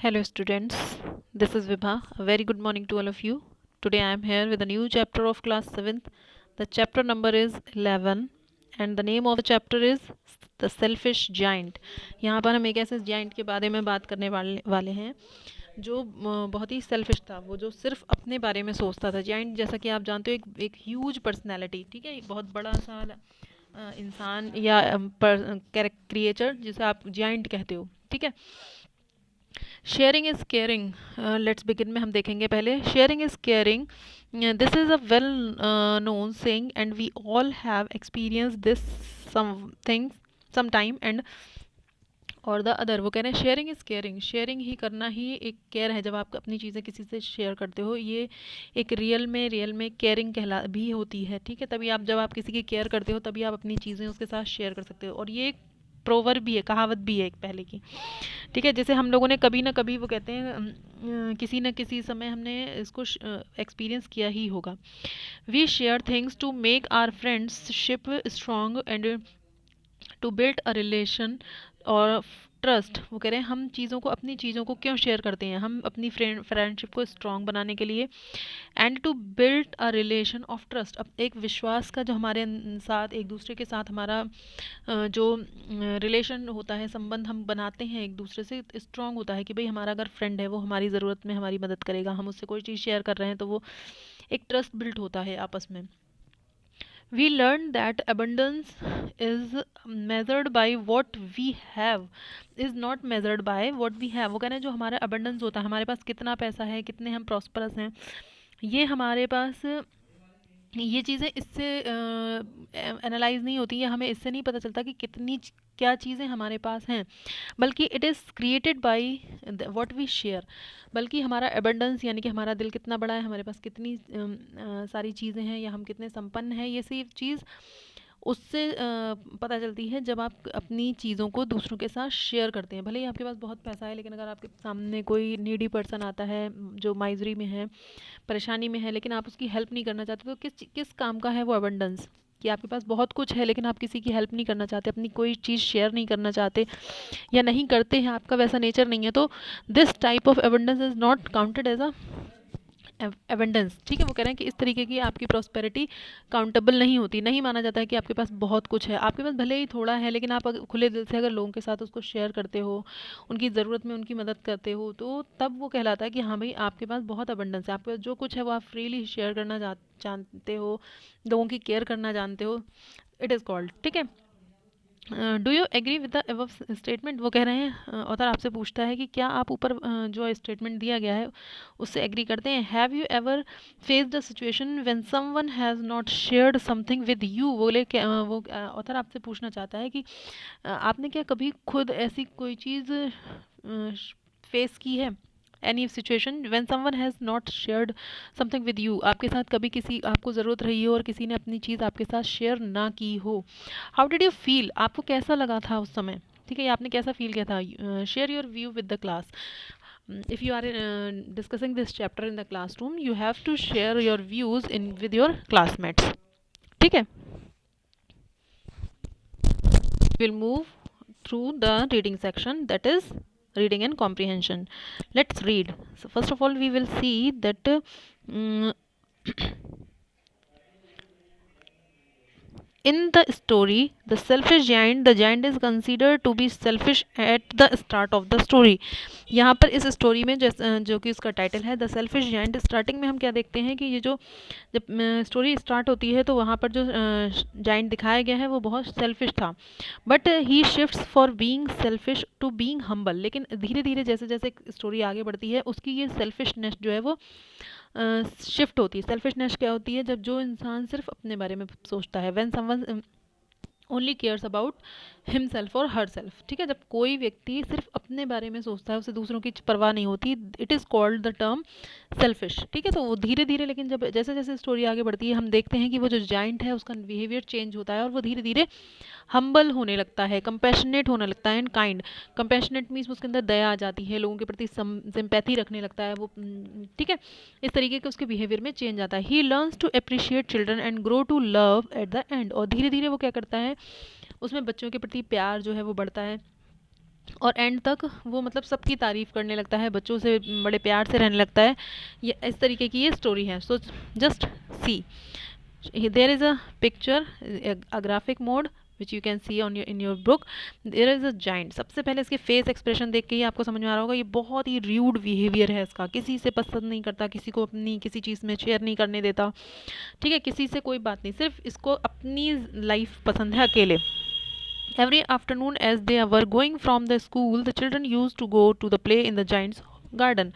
Hello students, this is Vibha. A very good morning to all of you. Today I am here with a new chapter of class 7th. The chapter number is 11 and the name of the chapter is The Selfish Giant. यहाँ पर हम एक ऐसे giant के बारे में बात करने वाले हैं जो बहुत ही सेल्फिश था, वो जो सिर्फ अपने बारे में सोचता था। जाइंट जैसा कि आप जानते हो एक ह्यूज पर्सनैलिटी, ठीक है, बहुत बड़ा सा इंसान या क्रिएचर जिसे आप जाइंट कहते हो, ठीक है। Sharing is caring, let's begin में हम देखेंगे पहले sharing is caring. This is a well known saying and we all have experience this something some time and और द अदर। वो कह रहे हैं शेयरिंग इज़ केयरिंग, शेयरिंग ही करना ही एक केयर है। जब आप अपनी चीज़ें किसी से शेयर करते हो, ये एक रियल में केयरिंग कहला भी होती है, ठीक है। तभी आप जब आप किसी की केयर करते हो तभी आप अपनी चीज़ें उसके साथ शेयर कर सकते हो। और ये एक प्रोवर्ब भी है, कहावत भी है एक पहले की, ठीक है। जैसे हम लोगों ने कभी ना कभी, वो कहते हैं किसी न किसी समय हमने इसको एक्सपीरियंस किया ही होगा। We share things to make our friendship strong and to build a relation और ट्रस्ट। वो कह रहे हैं हम चीज़ों को, अपनी चीज़ों को क्यों शेयर करते हैं, हम अपनी फ्रेंडशिप को स्ट्रॉन्ग बनाने के लिए, and to build a relation of trust. अब एक विश्वास का जो हमारे साथ, एक दूसरे के साथ हमारा जो रिलेशन होता है, संबंध हम बनाते हैं एक दूसरे से, स्ट्रॉन्ग होता है कि भाई हमारा अगर फ्रेंड है वो हमारी ज़रूरत में हमारी मदद करेगा, हम उससे कोई चीज़ शेयर कर रहे हैं तो वो एक ट्रस्ट बिल्ड होता है आपस में। We learned that abundance is measured by what we have, is not measured by what we have। वो कह रहे हैं जो हमारा abundance होता है, हमारे पास कितना पैसा है, कितने हम prosperous हैं, ये हमारे पास, ये चीज़ें इससे एनालाइज नहीं होती है, हमें इससे नहीं पता चलता कि कितनी क्या चीज़ें हमारे पास हैं, बल्कि it is created by what we share. बल्कि हमारा एबंडेंस यानी कि हमारा दिल कितना बड़ा है, हमारे पास कितनी सारी चीज़ें हैं, या हम कितने संपन्न हैं, ये सब चीज़ उससे पता चलती है जब आप अपनी चीज़ों को दूसरों के साथ शेयर करते हैं। भले ही आपके पास बहुत पैसा है, लेकिन अगर आपके सामने कोई नीडी पर्सन आता है जो माइजरी में है, परेशानी में है, लेकिन आप उसकी हेल्प नहीं करना चाहते, तो किस किस काम का है वो अबंडेंस? कि आपके पास बहुत कुछ है लेकिन आप किसी की हेल्प नहीं करना चाहते, अपनी कोई चीज़ शेयर नहीं करना चाहते, या नहीं करते हैं, आपका वैसा नेचर नहीं है, तो this type of abundance is not counted as a abundance, ठीक है। वो कह रहे हैं कि इस तरीके की आपकी प्रॉस्पेरिटी काउंटेबल नहीं होती, नहीं माना जाता है कि आपके पास बहुत कुछ है। आपके पास भले ही थोड़ा है, लेकिन आप खुले दिल से अगर लोगों के साथ उसको शेयर करते हो, उनकी ज़रूरत में उनकी मदद करते हो, तो तब वो कहलाता है कि हाँ भाई आपके पास बहुत अबंडेंस है, आपके पास जो कुछ है वो आप फ्रीली शेयर करना जानते हो, लोगों की केयर करना जानते हो, इट इज़ कॉल्ड, ठीक है। Do you agree with the above statement? वो कह रहे हैं, ऑथर आपसे पूछता है कि क्या आप ऊपर जो स्टेटमेंट दिया गया है उससे एग्री करते हैं। Have you ever face the situation when someone has not shared something with you? वो ऑथर आपसे पूछना चाहता है कि आपने क्या कभी खुद ऐसी कोई चीज़ फेस की है, any situation when someone has not shared something with you, आपके साथ कभी किसी आपको ज़रूरत रही हो और किसी ने अपनी चीज़ आपके साथ शेयर ना की हो। How did you feel? आपको कैसा लगा था उस समय, ठीक है, आपने कैसा फील किया था? Share your view with the class. If you are discussing this chapter in the classroom, you have to share your views in with your classmates, ठीक है। We'll move through the reading section, that is reading and comprehension. Let's read. So first of all we will see that in the story the selfish giant, the giant is considered to be selfish at the start of the story। यहाँ पर इस story में जो कि उसका title है the selfish giant, starting में हम क्या देखते हैं कि ये जो जब स्टोरी स्टार्ट होती है तो वहाँ पर जो जाइंट दिखाया गया है वो बहुत सेल्फिश था, but he shifts for being selfish to being humble. लेकिन धीरे धीरे जैसे जैसे स्टोरी आगे बढ़ती है उसकी ये सेल्फिशनेस जो है वो शिफ्ट होती है। सेल्फिशनेस क्या होती है? जब जो इंसान सिर्फ अपने बारे में सोचता है, when someone only cares about himself और हर सेल्फ, ठीक है। जब कोई व्यक्ति सिर्फ अपने बारे में सोचता है, उसे दूसरों की परवाह नहीं होती, it is called the term selfish, ठीक है। तो वो धीरे धीरे, लेकिन जब जैसे जैसे स्टोरी आगे बढ़ती है हम देखते हैं कि वो जो जाइंट है उसका बिहेवियर चेंज होता है और वो धीरे धीरे हम्बल होने लगता है, कंपैशनेट होने लगता है, एंड काइंड। कंपैशनेट मीन्स उसके अंदर दया आ जाती है, लोगों के प्रति सिंपैथी रखने लगता है वो, ठीक है। इस तरीके के उसके बिहेवियर में चेंज आता है। He learns to appreciate children and grow to love at the end. और धीरे धीरे वो क्या करता है, उसमें बच्चों के प्रति प्यार जो है वो बढ़ता है, और एंड तक वो मतलब सबकी तारीफ़ करने लगता है, बच्चों से बड़े प्यार से रहने लगता है। ये इस तरीके की ये स्टोरी है। So just see, there is a picture, a graphic mode which you can see on your in your book. There is a giant. सबसे पहले इसके फेस एक्सप्रेशन देख के ही आपको समझ में आ रहा होगा ये बहुत ही र्यूड बिहेवियर है इसका, किसी से पसंद नहीं करता, किसी को अपनी किसी चीज़ में शेयर नहीं करने देता, ठीक है, किसी से कोई बात नहीं, सिर्फ इसको अपनी लाइफ पसंद है अकेले। Every afternoon as they were going from the school, the children used to go to the play in the giant's garden.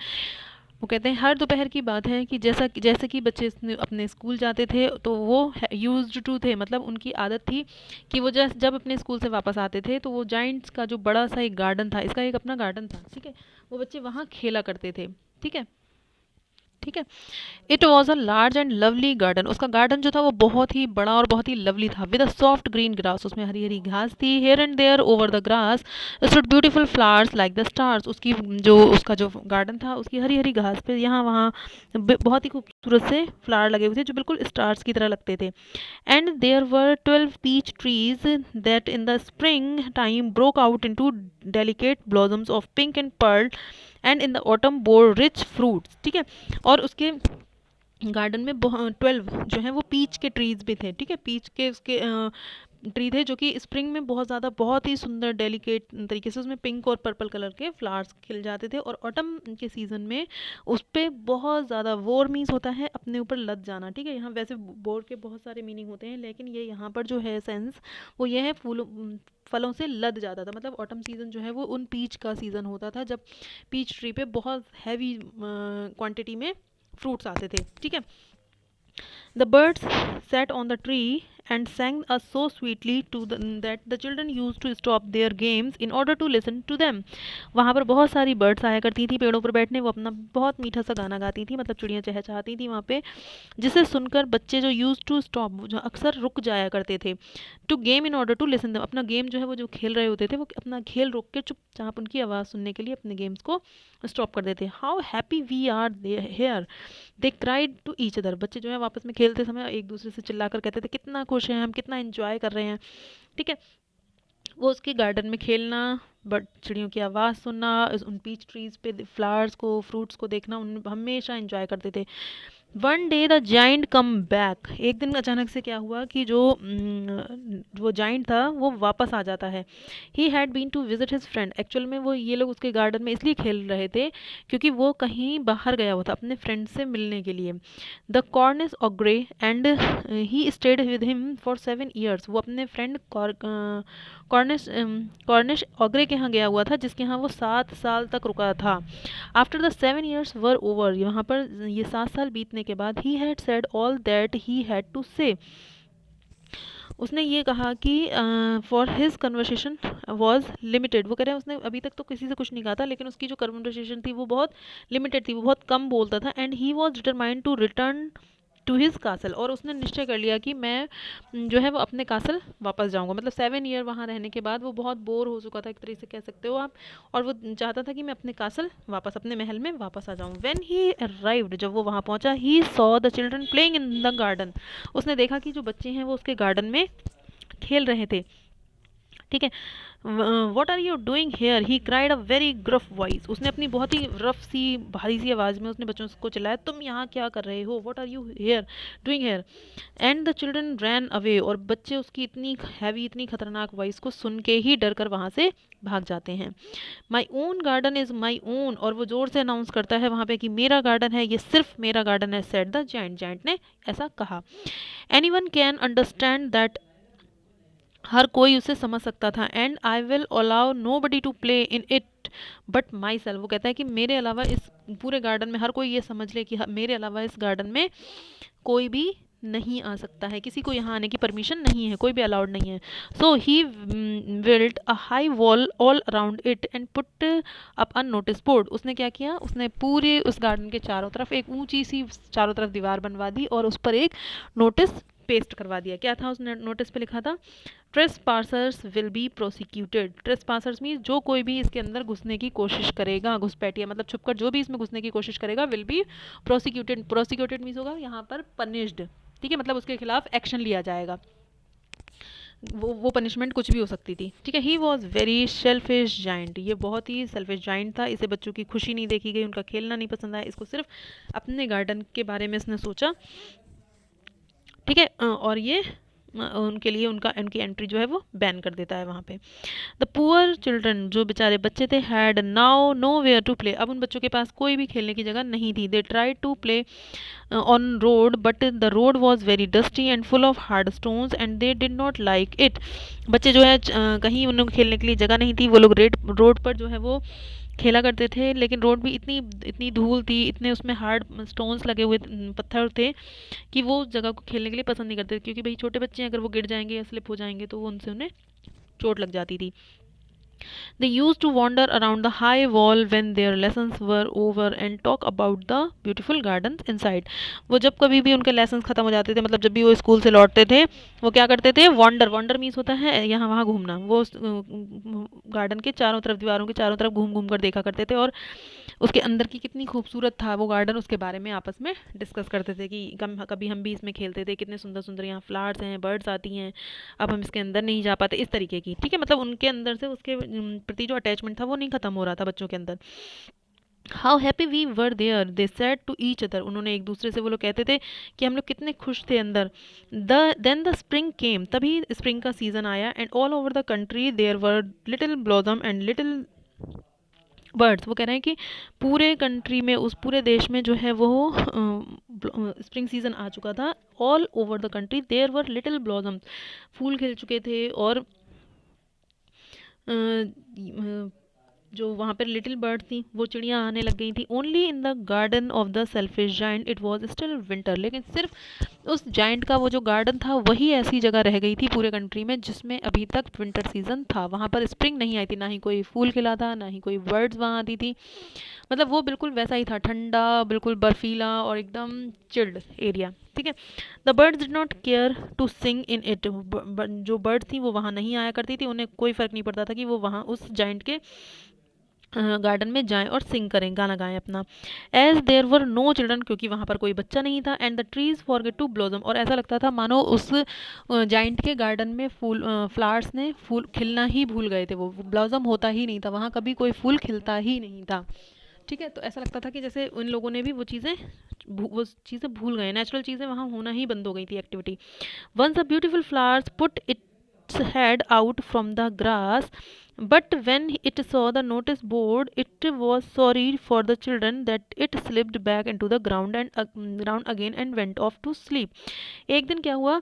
वो कहते हैं हर दोपहर की बात है कि जैसे कि बच्चे अपने स्कूल जाते थे तो वो यूज्ड टू थे, मतलब उनकी आदत थी कि वो जब अपने स्कूल से वापस आते थे तो वो जाइंट्स का जो बड़ा सा एक गार्डन था, इसका एक अपना गार्डन था, ठीक है, वो बच्चे वहाँ खेला करते थे, ठीक है, ठीक है। It was a large and lovely garden, उसका गार्डन जो था वो बहुत ही बड़ा और बहुत ही लवली था। With a soft green grass, उसमें हरी हरी घास थी। Here and there over the grass stood beautiful flowers like the stars, उसका जो गार्डन था उसकी हरी हरी घास पे यहाँ वहाँ बहुत ही खूबसूरत से फ्लावर लगे हुए थे जो बिल्कुल स्टार्स की तरह लगते थे। And there were 12 peach trees that in the spring time broke out into delicate blossoms of pink and pearl and in the autumn bore rich fruits, ठीक है। और उसके गार्डन में 12 जो है वो पीच के ट्रीज भी थे, ठीक है, पीच के उसके ट्री थे जो कि स्प्रिंग में बहुत ज़्यादा बहुत ही सुंदर डेलिकेट तरीके से उसमें पिंक और पर्पल कलर के फ्लावर्स खिल जाते थे। और ऑटम के सीज़न में उस पर बहुत ज़्यादा, वोर मीन्स होता है अपने ऊपर लद जाना, ठीक है, यहाँ वैसे बोर के बहुत सारे मीनिंग होते हैं लेकिन ये यहाँ पर जो है सेंस वो ये है फलों से लद जाता था। मतलब ऑटम सीज़न जो है वो उन पीच का सीज़न होता था जब पीच ट्री पे बहुत हैवी क्वांटिटी में फ्रूट्स आते थे, ठीक है। The birds sat on the tree and sang us so sweetly that the children used to stop their games in order to listen to them. वहाँ पर बहुत सारी बर्ड्स आया करती थी पेड़ों पर बैठने, वो अपना बहुत मीठा सा गाना गाती थी, मतलब चिड़ियाँ चहचहाती थी वहाँ पे, जिसे सुनकर बच्चे जो यूज टू स्टॉप, जो अक्सर रुक जाया करते थे, to game in order to listen them, अपना गेम जो है वो जो खेल रहे होते थे वो अपना खेल रोक के चुपचाप उनकी आवाज़ सुनने के लिए अपने गेम्स को स्टॉप कर देते। How happy we are here they cried to each other, बच्चे जो है वापस में खेलते समय एक दूसरे से चिल्लाकर कहते थे कितना खुश हैं हम, कितना एंजॉय कर रहे हैं, ठीक है। वो उसके गार्डन में खेलना, बट चिड़ियों की आवाज़ सुनना, उन पीच ट्रीज पे फ्लावर्स को फ्रूट्स को देखना उन हमेशा एंजॉय करते थे। One day the giant come back, एक दिन अचानक से क्या हुआ कि वो जाइंट था वो वापस आ जाता है। He had been to visit his friend, actual में वो ये लोग उसके गार्डन में इसलिए खेल रहे थे क्योंकि वो कहीं बाहर गया हुआ था अपने फ्रेंड से मिलने के लिए। The Cornish ogre and he stayed with him for 7 years, वो अपने फ्रेंड कॉर्निश ऑग्रे के यहाँ गया हुआ था जिसके यहाँ वो 7 साल तक रुका था। After the 7 years were over, यहाँ पर ये 7 साल बीतने के बाद he had said all that he had to say, उसने ये कहा कि for his conversation was limited, वो कह रहे हैं उसने अभी तक तो किसी से कुछ नहीं कहा था लेकिन उसकी जो कन्वर्सेशन थी वो बहुत लिमिटेड थी, वो बहुत कम बोलता था। And he was determined to return to his castle, और उसने निश्चय कर लिया कि मैं जो है वो अपने कासल वापस जाऊंगा। मतलब 7 year वहाँ रहने के बाद वो बहुत बोर हो चुका था एक तरीके से कह सकते हो आप, और वो चाहता था कि मैं अपने कासल वापस अपने महल में वापस आ जाऊँ। व्हेन ही अराइव्ड, जब वो वहाँ पहुँचा, he saw the children playing in the garden, उसने देखा कि जो बच्चे हैं वो उसके गार्डन में खेल रहे थे, ठीक है। What are you doing here, he cried a very gruff voice, उसने अपनी बहुत ही रफ सी भारी सी आवाज़ में उसने बच्चों को चिल्लाया तुम यहाँ क्या कर रहे हो, what are you here doing here. And the children ran away, और बच्चे उसकी इतनी हैवी इतनी खतरनाक वॉइस को सुन के ही डर कर वहाँ से भाग जाते हैं। My own garden is my own, और वो ज़ोर से अनाउंस करता है वहाँ पे कि मेरा गार्डन है, ये सिर्फ मेरा गार्डन है, सेड द जाइंट, जाइंट ने ऐसा कहा। Anyone can understand that, हर कोई उसे समझ सकता था। And I will allow nobody to play in it but myself, वो कहता है कि मेरे अलावा इस पूरे गार्डन में हर कोई ये समझ ले कि मेरे अलावा इस गार्डन में कोई भी नहीं आ सकता है, किसी को यहाँ आने की परमिशन नहीं है, कोई भी अलाउड नहीं है। So he built a high wall all around it and put up a notice board, उसने क्या किया, उसने पूरे उस गार्डन के चारों तरफ एक ऊंची सी चारों तरफ दीवार बनवा दी और उस पर एक नोटिस पेस्ट करवा दिया। क्या था उस नोटिस पे लिखा था, ट्रेसपासर्स विल बी प्रोसिक्यूटेड। ट्रेसपासर्स मीन जो कोई भी इसके अंदर घुसने की कोशिश करेगा, घुसपैठिया मतलब छुपकर जो भी इसमें घुसने की कोशिश करेगा, will be prosecuted, prosecuted means होगा यहाँ पर पनिश्ड, ठीक है, मतलब उसके खिलाफ एक्शन लिया जाएगा। वो पनिशमेंट कुछ भी हो सकती थी, ठीक है। He was very selfish giant, ये बहुत ही सेल्फिश जाइंट था, इसे बच्चों की खुशी नहीं देखी गई, उनका खेलना नहीं पसंद आया, इसको सिर्फ अपने गार्डन के बारे में इसने सोचा, ठीक है। और ये उनके लिए उनकी एंट्री जो है वो बैन कर देता है वहाँ पे। द पुअर चिल्ड्रन, जो बेचारे बच्चे थे, had now nowhere to play, अब उन बच्चों के पास कोई भी खेलने की जगह नहीं थी। They try to play on road but the road was very dusty and full of hard stones and they did not like it. बच्चे जो है कहीं उन्हें खेलने के लिए जगह नहीं थी, वो लोग रोड पर जो है वो खेला करते थे, लेकिन रोड भी इतनी इतनी धूल थी, इतने उसमें हार्ड स्टोन्स लगे हुए पत्थर थे कि वो उस जगह को खेलने के लिए पसंद नहीं करते, क्योंकि भाई छोटे बच्चे हैं, अगर वो गिर जाएंगे या स्लिप हो जाएंगे तो वो उनसे उन्हें चोट लग जाती थी। They used to wander around the high wall when their lessons were over and talk about the beautiful gardens inside. वो जब कभी भी उनके लेसन्स खत्म हो जाते थे, मतलब जब भी वो स्कूल से लौटते थे, वो क्या करते थे, वॉन्डर, वॉन्डर मीन्स होता है यहाँ वहाँ घूमना, वो गार्डन के चारों तरफ, दीवारों के चारों तरफ घूम घूम कर देखा करते थे और उसके अंदर की कितनी खूबसूरत था वो गार्डन, उसके बारे में आपस में डिस्कस करते थे कि कभी हम भी इसमें खेलते थे, कितने सुंदर सुंदर यहाँ फ्लावर्स हैं, बर्ड्स आती हैं, अब हम इसके अंदर नहीं जा पाते, इस तरीके की, ठीक है। मतलब उनके अंदर से उसके प्रति जो अटैचमेंट था वो नहीं खत्म हो रहा था बच्चों के अंदर। How happy we were there, they said to each other, उन्होंने एक दूसरे से वो लोग कहते थे कि हम लोग कितने खुश थे अंदर। देन द स्प्रिंग केम, तभी स्प्रिंग का सीजन आया, and all over the country there were little blossom and little birds. वो कह रहे हैं कि पूरे कंट्री में, उस पूरे देश में जो है वो स्प्रिंग सीजन आ चुका था। All over the country there were little blossoms, फूल खिल चुके थे, और जो वहाँ पर लिटिल बर्ड थी वो चिड़ियाँ आने लग गई थी। Only in the garden of the selfish giant it was still winter, लेकिन सिर्फ उस जाइंट का वो जो गार्डन था वही ऐसी जगह रह गई थी पूरे कंट्री में जिसमें अभी तक विंटर सीजन था, वहाँ पर स्प्रिंग नहीं आई थी, ना ही कोई फूल खिला था, ना ही कोई बर्ड्स वहाँ आती थी। मतलब वो बिल्कुल वैसा ही था, ठंडा, बिल्कुल बर्फीला और एकदम चिल्ड एरिया, ठीक है। The birds did not care to sing in it, जो बर्ड थी वो वहाँ नहीं आया करती थी, उन्हें कोई फ़र्क नहीं पड़ता था कि वो वहाँ उस जाइंट के गार्डन में जाएं और सिंग करें, गाना गाएं अपना। As there were no children, क्योंकि वहाँ पर कोई बच्चा नहीं था। And the trees forget to blossom, और ऐसा लगता था मानो उस जाइंट के गार्डन में फ्लावर्स ने फूल खिलना ही भूल गए थे, वो ब्लॉसम होता ही नहीं था, वहाँ कभी कोई फूल खिलता ही नहीं था, ठीक है। तो ऐसा लगता था कि जैसे उन लोगों ने भी वो चीज़ें भूल गए, नेचुरल चीज़ें वहाँ होना ही बंद हो गई थी, activity. Once a beautiful flowers put its head out from the grass, but when it saw the notice board it was sorry for the children that it slipped back into the ground again and went off to sleep। एक दिन क्या हुआ,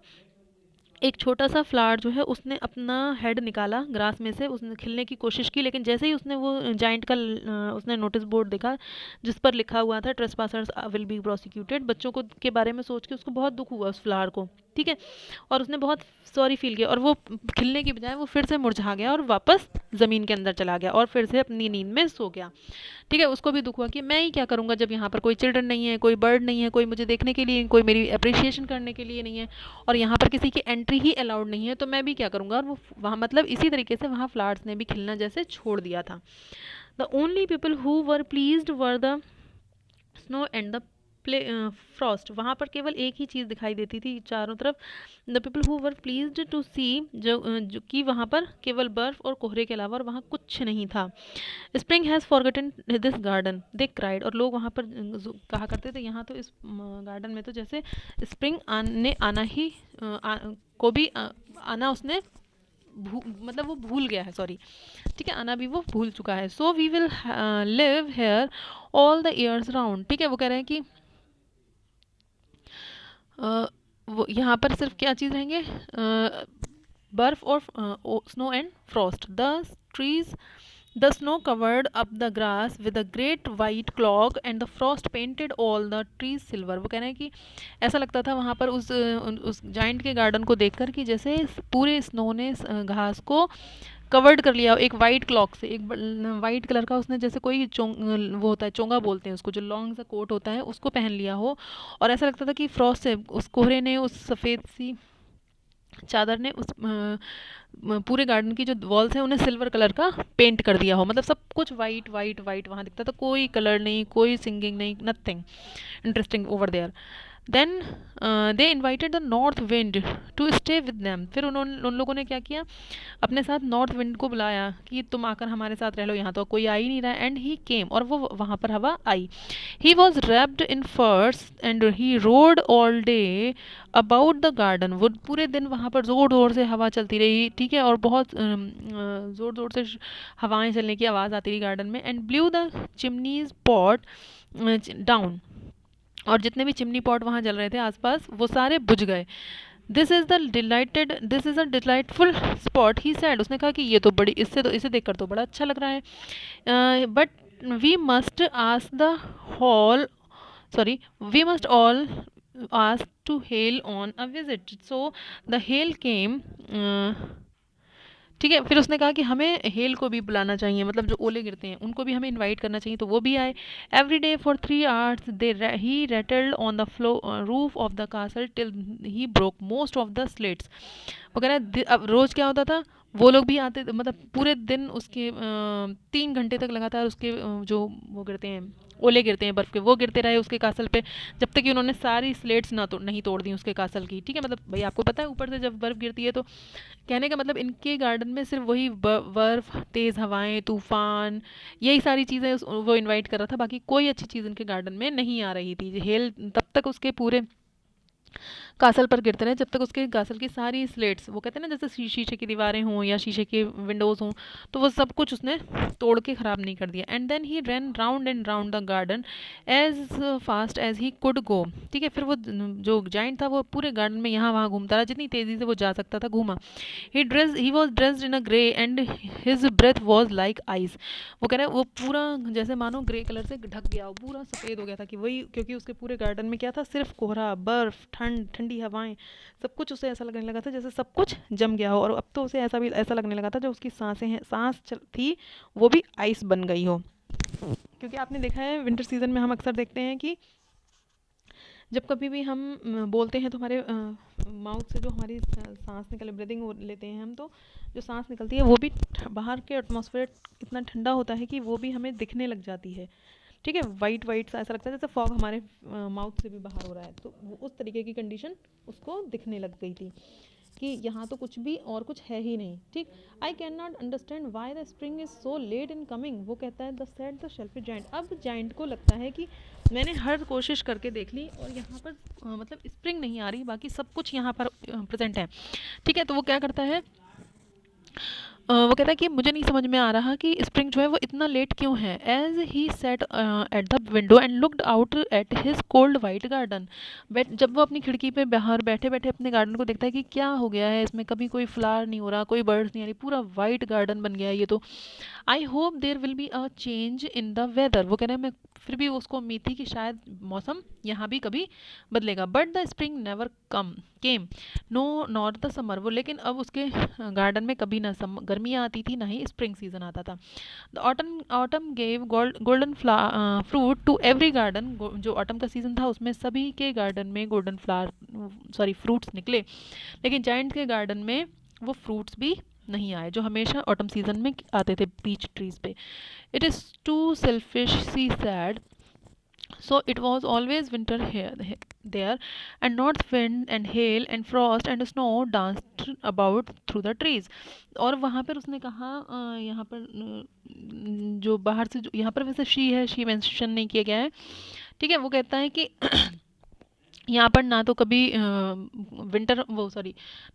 एक छोटा सा flower जो है उसने अपना हेड निकाला ग्रास में से, उसने खिलने की कोशिश की, लेकिन जैसे ही उसने वो जाइंट का उसने नोटिस बोर्ड देखा जिस पर लिखा हुआ था ट्रेसपासर्स विल बी प्रोसिक्यूटेड, बच्चों को के बारे में सोच के उसको बहुत दुख हुआ उस फ्लावर को, ठीक है। और उसने बहुत सॉरी फील किया और वो खिलने की बजाय वो फिर से मुरझा गया और वापस ज़मीन के अंदर चला गया और फिर से अपनी नींद में सो गया, ठीक है। उसको भी दुख हुआ कि मैं ही क्या करूँगा जब यहाँ पर कोई चिल्ड्रन नहीं है, कोई बर्ड नहीं है, कोई मुझे देखने के लिए, कोई मेरी अप्रिशिएशन करने के लिए नहीं है, और यहाँ पर किसी की एंट्री ही अलाउड नहीं है, तो मैं भी क्या करूँगा। और वो वहाँ मतलब इसी तरीके से वहाँ फ्लावर्स ने भी खिलना जैसे छोड़ दिया था। The only people who were pleased were the snow and the play Frost, वहाँ पर केवल एक ही चीज़ दिखाई देती थी चारों तरफ। The people who were pleased to see, जो कि वहाँ पर केवल बर्फ़ और कोहरे के अलावा और वहाँ कुछ नहीं था। Spring has forgotten this garden they cried, और लोग वहाँ पर कहा करते थे यहाँ तो इस गार्डन में तो जैसे स्प्रिंग आना ही को भी आना उसने मतलब वो भूल गया है, सॉरी, ठीक है, आना भी वो भूल चुका है। So we will live here all the years round, ठीक है। वो कह रहे हैं कि वो यहाँ पर सिर्फ क्या चीज़ रहेंगे, बर्फ और snow and Frost. The trees the snow covered up the grass with a great white clog and the Frost painted all the trees silver. वो कह रहे हैं कि ऐसा लगता था वहाँ पर उस जाइंट के गार्डन को देखकर कि जैसे पूरे स्नो ने घास को कवर्ड कर लिया एक वाइट क्लॉक से, एक वाइट कलर का उसने जैसे कोई वो होता है चोंगा बोलते हैं उसको, जो लॉन्ग सा कोट होता है उसको पहन लिया हो। और ऐसा लगता था कि फ्रॉस्ट से उस कोहरे ने, उस सफ़ेद सी चादर ने उस पूरे गार्डन की जो वॉल्स हैं उन्हें सिल्वर कलर का पेंट कर दिया हो, मतलब सब कुछ वाइट वाइट वाइट वहाँ दिखता था, कोई कलर नहीं, कोई सिंगिंग नहीं, nothing interesting over there. Then they invited the north wind to stay with them. फिर उन लोगों ने क्या किया, अपने साथ नॉर्थ विंड को बुलाया कि तुम आकर हमारे साथ रह लो, यहाँ तो कोई आ ही नहीं रहा है। एंड ही केम, और वो वहाँ पर हवा आई। ही वॉज रैप्ड इन फर्स and he road all day about the garden. वो पूरे दिन वहाँ पर ज़ोर ज़ोर से हवा चलती रही, ठीक है, और बहुत ज़ोर ज़ोर से हवाएं चलने की आवाज़ आती रही गार्डन में। And blue the chimneys pot down, और जितने भी चिमनी पॉट वहाँ जल रहे थे आसपास वो सारे बुझ गए। This is a delightful spot he sad. उसने कहा कि ये तो बड़ी, इससे तो इसे देखकर तो बड़ा अच्छा लग रहा है, but we must ask the hail sorry we must all ask to hail on a visit, so the hail came। ठीक है, फिर उसने कहा कि हमें हेल को भी बुलाना चाहिए, मतलब जो ओले गिरते हैं उनको भी हमें इनवाइट करना चाहिए, तो वो भी आए। Every day for 3 hours they he rattled on the flow roof of the castle till he broke most of the slates. वो कह रहा है अब रोज़ क्या होता था, वो लोग भी आते, मतलब पूरे दिन उसके 3 घंटे तक लगातार उसके जो वो गिरते हैं, ओले गिरते हैं बर्फ़ के, वो गिरते रहे उसके कासल पे, जब तक कि उन्होंने सारी स्लेट्स नहीं तोड़ दी उसके कासल की। ठीक है, मतलब भाई आपको पता है ऊपर से जब बर्फ़ गिरती है तो कहने का मतलब इनके गार्डन में सिर्फ वही बर्फ़, तेज़ हवाएं, तूफ़ान, यही सारी चीज़ें वो इनवाइट कर रहा था, बाकी कोई अच्छी चीज़ इनके गार्डन में नहीं आ रही थी। हेल तब तक उसके पूरे कासल पर गिरते रहे जब तक उसके कासल की सारी स्लेट्स, वो कहते हैं ना जैसे शीशे की दीवारें हों या शीशे के विंडोज़ हों, तो वो सब कुछ उसने तोड़ के ख़राब नहीं कर दिया। And then he ran round and round the garden as fast as he could go. ठीक है, फिर वो जो जाइंट था वो पूरे गार्डन में यहाँ वहाँ घूमता रहा, जितनी तेज़ी से वो जा सकता था घूमा। He was dressed in a grey and his breath was like ice. वो कह रहा है वो पूरा जैसे मानो ग्रे कलर से ढक गया, वो पूरा सफ़ेद हो गया था, कि वही क्योंकि उसके पूरे गार्डन में क्या था, सिर्फ कोहरा, बर्फ़, ठंडी हवाएं, सब कुछ उसे ऐसा लगने लगा था जैसे सब कुछ जम गया हो। और अब तो उसे ऐसा लगने लगा था जो उसकी सांस थी वो भी आइस बन गई हो। क्योंकि आपने देखा है विंटर सीजन में हम अक्सर देखते हैं कि जब कभी भी हम बोलते हैं तो हमारे माउथ से जो हमारी सांस निकले, ब्रीदिंग लेते हैं हम, तो जो सांस निकलती है वो भी बाहर के एटमॉस्फेयर इतना ठंडा होता है कि वो भी हमें दिखने लग जाती है। ठीक है, वाइट वाइट सा ऐसा लगता है जैसे फॉग हमारे माउथ से भी बाहर हो रहा है, तो वो उस तरीके की कंडीशन उसको दिखने लग गई थी कि यहाँ तो कुछ भी और कुछ है ही नहीं। ठीक, I can not understand why the spring is so let in coming. वो कहता है the said the shellfish giant. अब जाइंट को लगता है कि मैंने हर कोशिश करके देख ली और यहाँ पर मतलब स्प्रिंग नहीं आ रही, बाकी सब कुछ यहाँ पर प्रेजेंट है। ठीक है, तो वो क्या करता है, वो कहता है कि मुझे नहीं समझ में आ रहा कि स्प्रिंग जो है वो इतना लेट क्यों है। As he sat at the window and looked out at his cold white garden. जब वो अपनी खिड़की पे बाहर बैठे बैठे अपने गार्डन को देखता है कि क्या हो गया है इसमें, कभी कोई फ्लावर नहीं हो रहा, कोई बर्ड्स नहीं आ रही, पूरा वाइट गार्डन बन गया है ये तो। I hope there will be a change in the weather. वो कह रहे हैं मैं फिर भी उसको उम्मीद थी कि शायद मौसम यहाँ भी कभी बदलेगा। But the spring never came no not the summer. वो लेकिन अब उसके गार्डन में कभी ना गर्मियाँ आती थी, ना ही स्प्रिंग सीजन आता था। The autumn gave golden fruit to every garden. जो ऑटम का सीजन था उसमें सभी के गार्डन में गोल्डन फ्रूट्स निकले, लेकिन जायंट के गार्डन में वो फ्रूट्स भी नहीं आए जो हमेशा ऑटम सीजन में आते थे पीच ट्रीज पे। It is too selfish she said, so it was always winter there, and north wind and hail and frost and snow danced about through the trees। और वहाँ पर उसने कहा यहाँ पर जो बाहर से जो यहाँ पर वैसे शी मेंशन नहीं किया गया है। ठीक है, वो कहता है कि यहाँ पर ना तो कभी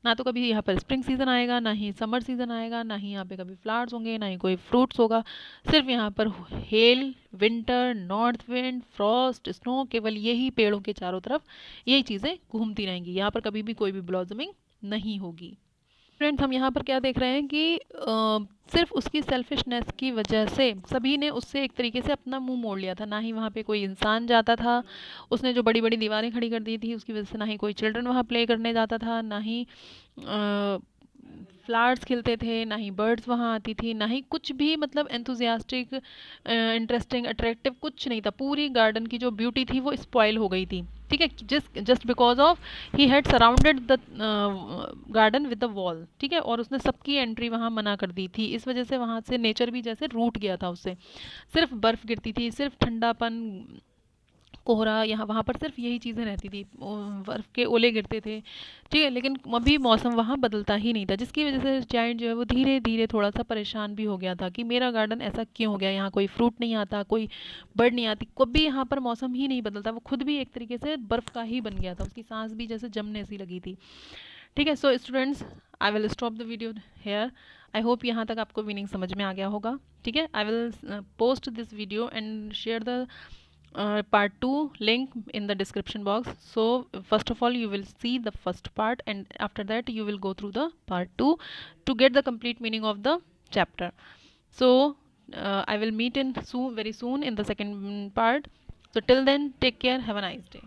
ना तो कभी यहाँ पर स्प्रिंग सीज़न आएगा, ना ही समर सीज़न आएगा, ना ही यहाँ पे कभी फ्लावर्स होंगे, ना ही कोई फ्रूट्स होगा। सिर्फ यहाँ पर hello, winter, north wind, Frost, snow, केवल यही पेड़ों के चारों तरफ यही चीज़ें घूमती रहेंगी। यहाँ पर कभी भी कोई भी ब्लॉसमिंग नहीं होगी। फ्रेंड्स, हम यहाँ पर क्या देख रहे हैं कि सिर्फ उसकी सेल्फिशनेस की वजह से सभी ने उससे एक तरीके से अपना मुंह मोड़ लिया था। ना ही वहाँ पे कोई इंसान जाता था, उसने जो बड़ी बड़ी दीवारें खड़ी कर दी थी उसकी वजह से ना ही कोई चिल्ड्रन वहाँ प्ले करने जाता था, ना ही फ्लावर्स खिलते थे, ना ही बर्ड्स वहाँ आती थी, ना ही कुछ भी मतलब एंथुजियास्टिक, इंटरेस्टिंग, अट्रैक्टिव कुछ नहीं था। पूरी गार्डन की जो ब्यूटी थी वो स्पॉइल हो गई थी। ठीक है, just because of he had surrounded the garden with the wall. ठीक है, और उसने सबकी एंट्री वहाँ मना कर दी थी, इस वजह से वहाँ से नेचर भी जैसे रूठ गया था उससे। सिर्फ बर्फ़ गिरती थी, सिर्फ ठंडापन, कोहरा, यहाँ वहाँ पर सिर्फ यही चीज़ें रहती थी, बर्फ़ के ओले गिरते थे, ठीक है, लेकिन अभी मौसम वहाँ बदलता ही नहीं था, जिसकी वजह से जायंट जो है वो धीरे धीरे थोड़ा सा परेशान भी हो गया था कि मेरा गार्डन ऐसा क्यों हो गया, यहाँ कोई फ्रूट नहीं आता, कोई बर्ड नहीं आती, कभी यहाँ पर मौसम ही नहीं बदलता, वो खुद भी एक तरीके से बर्फ़ का ही बन गया था, उसकी सांस भी जैसे जमने सी लगी थी। ठीक है, so students, I will stop the video hair. I hope यहाँ तक आपको मीनिंग समझ में आ गया होगा। ठीक है, I will post this video and share the part 2 link in the description box. So first of all you will see the first part, and after that you will go through the part 2 to get the complete meaning of the chapter. So I will meet in soon, very soon, in the second part. So till then, take care, have a nice day.